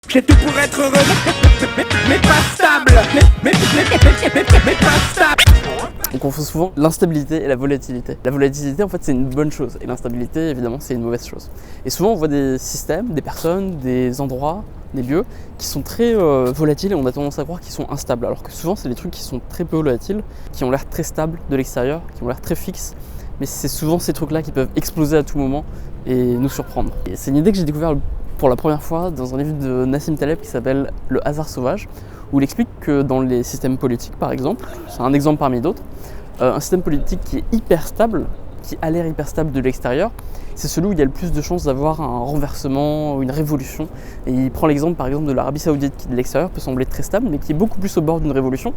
J'ai tout pour être heureux, mais pas stable. Mais pas stable. On confond souvent l'instabilité et la volatilité. La volatilité, en fait, c'est une bonne chose. Et l'instabilité, évidemment, c'est une mauvaise chose. Et souvent, on voit des systèmes, des personnes, des endroits, des lieux qui sont très volatiles et on a tendance à croire qu'ils sont instables. Alors que souvent, c'est des trucs qui sont très peu volatiles, qui ont l'air très stables de l'extérieur, qui ont l'air très fixes. Mais c'est souvent ces trucs-là qui peuvent exploser à tout moment et nous surprendre. Et c'est une idée que j'ai découverte pour la première fois dans un livre de Nassim Taleb qui s'appelle Le hasard sauvage, où il explique que dans les systèmes politiques, par exemple, c'est un exemple parmi d'autres, un système politique qui est hyper stable, qui a l'air hyper stable de l'extérieur, c'est celui où il y a le plus de chances d'avoir un renversement ou une révolution. Et il prend l'exemple par exemple de l'Arabie Saoudite qui de l'extérieur peut sembler très stable, mais qui est beaucoup plus au bord d'une révolution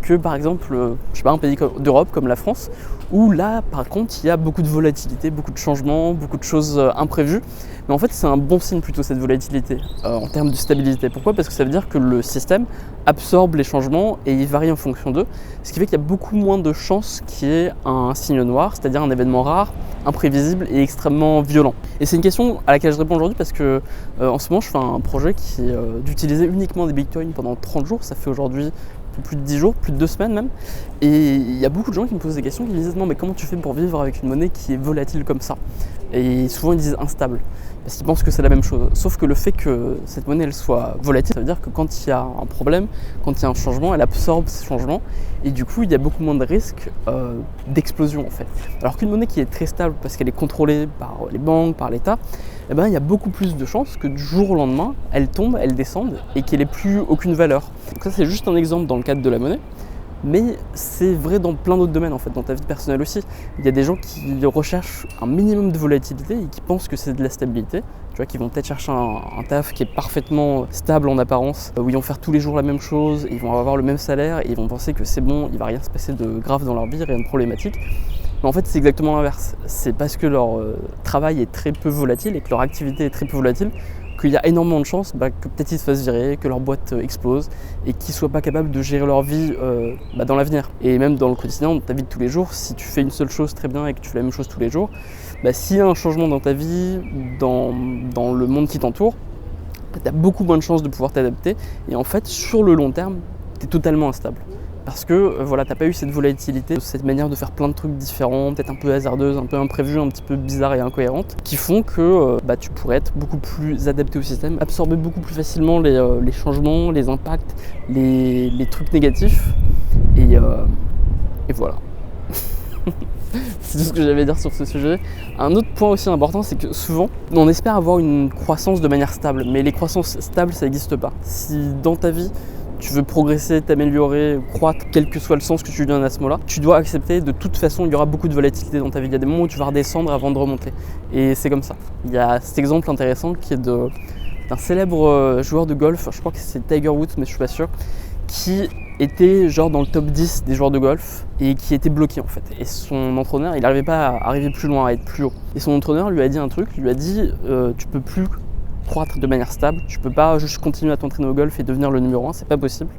que par exemple, je sais pas, un pays d'Europe comme la France, où là par contre il y a beaucoup de volatilité, beaucoup de changements, beaucoup de choses imprévues. Mais en fait c'est un bon signe plutôt cette volatilité en termes de stabilité. Pourquoi ? Parce que ça veut dire que le système absorbe les changements et il varie en fonction d'eux, ce qui fait qu'il y a beaucoup moins de chances qu'il y ait un signe noir, c'est-à-dire un événement rare, imprévisible et extrêmement violent. Et c'est une question à laquelle je réponds aujourd'hui parce que en ce moment je fais un projet qui est d'utiliser uniquement des bitcoins pendant 30 jours, ça fait aujourd'hui plus de 10 jours, plus de 2 semaines même, et il y a beaucoup de gens qui me posent des questions, qui me disent non mais comment tu fais pour vivre avec une monnaie qui est volatile comme ça ? Et souvent ils disent instable, parce qu'ils pensent que c'est la même chose, sauf que le fait que cette monnaie elle soit volatile, ça veut dire que quand il y a un problème, quand il y a un changement, elle absorbe ces changements, et du coup il y a beaucoup moins de risques d'explosion en fait. Alors qu'une monnaie qui est très stable parce qu'elle est contrôlée par les banques, par l'État, eh ben, il y a beaucoup plus de chances que du jour au lendemain, elle tombe, elle descende et qu'elle n'ait plus aucune valeur. Donc ça c'est juste un exemple dans le cadre de la monnaie, mais c'est vrai dans plein d'autres domaines en fait, dans ta vie personnelle aussi. Il y a des gens qui recherchent un minimum de volatilité et qui pensent que c'est de la stabilité, tu vois, qui vont peut-être chercher un taf qui est parfaitement stable en apparence, où ils vont faire tous les jours la même chose, ils vont avoir le même salaire et ils vont penser que c'est bon, il va rien se passer de grave dans leur vie, rien de problématique. Mais en fait c'est exactement l'inverse, c'est parce que leur travail est très peu volatile et que leur activité est très peu volatile qu'il y a énormément de chances que peut-être ils se fassent virer, que leur boîte explose et qu'ils ne soient pas capables de gérer leur vie dans l'avenir. Et même dans le quotidien, dans ta vie de tous les jours, si tu fais une seule chose très bien et que tu fais la même chose tous les jours, s'il y a un changement dans ta vie, dans le monde qui t'entoure, tu as beaucoup moins de chances de pouvoir t'adapter et en fait sur le long terme, tu es totalement instable. Parce que voilà, t'as pas eu cette volatilité, cette manière de faire plein de trucs différents, peut-être un peu hasardeuses, un peu imprévues, un petit peu bizarres et incohérentes, qui font que tu pourrais être beaucoup plus adapté au système, absorber beaucoup plus facilement les changements, les impacts, les trucs négatifs, et voilà. C'est tout ce que j'avais à dire sur ce sujet. Un autre point aussi important, c'est que souvent, on espère avoir une croissance de manière stable, mais les croissances stables, ça n'existe pas. Si dans ta vie, tu veux progresser, t'améliorer, croître, quel que soit le sens que tu lui donnes à ce mot-là, tu dois accepter de toute façon, il y aura beaucoup de volatilité dans ta vie. Il y a des moments où tu vas redescendre avant de remonter. Et c'est comme ça. Il y a cet exemple intéressant qui est d'un célèbre joueur de golf, je crois que c'est Tiger Woods, mais je suis pas sûr, qui était genre dans le top 10 des joueurs de golf et qui était bloqué en fait. Et son entraîneur, il n'arrivait pas à arriver plus loin, à être plus haut. Et son entraîneur lui a dit un truc, lui a dit tu peux plus croître de manière stable, tu peux pas juste continuer à t'entraîner au golf et devenir le numéro 1, c'est pas possible.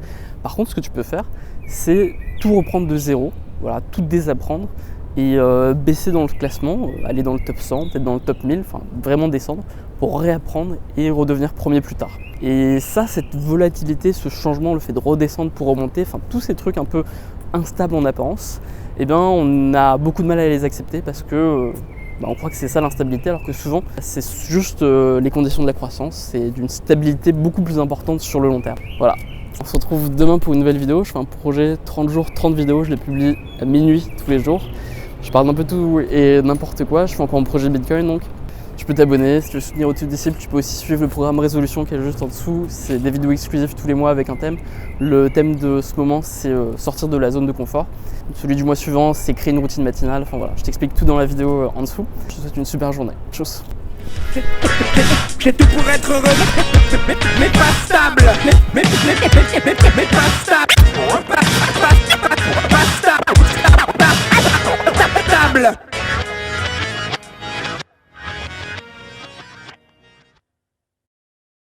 Par contre, ce que tu peux faire, c'est tout reprendre de zéro, voilà, tout désapprendre et baisser dans le classement, aller dans le top 100, peut-être dans le top 1000, enfin vraiment descendre pour réapprendre et redevenir premier plus tard. Et ça, cette volatilité, ce changement, le fait de redescendre pour remonter, enfin tous ces trucs un peu instables en apparence, eh bien on a beaucoup de mal à les accepter parce que on croit que c'est ça l'instabilité, alors que souvent c'est juste les conditions de la croissance, c'est d'une stabilité beaucoup plus importante sur le long terme. Voilà, on se retrouve demain pour une nouvelle vidéo. Je fais un projet 30 jours, 30 vidéos, je les publie à minuit tous les jours. Je parle d'un peu tout et n'importe quoi, je fais encore un projet Bitcoin donc. Tu peux t'abonner, si tu veux soutenir Au-dessus Disciple, tu peux aussi suivre le programme Résolution qui est juste en dessous. C'est des vidéos exclusives tous les mois avec un thème. Le thème de ce moment, c'est sortir de la zone de confort. Celui du mois suivant, c'est créer une routine matinale. Enfin voilà, je t'explique tout dans la vidéo en dessous. Je te souhaite une super journée. Tchuss. J'ai tout pour être heureux, mais pas stable. Mais pas stable.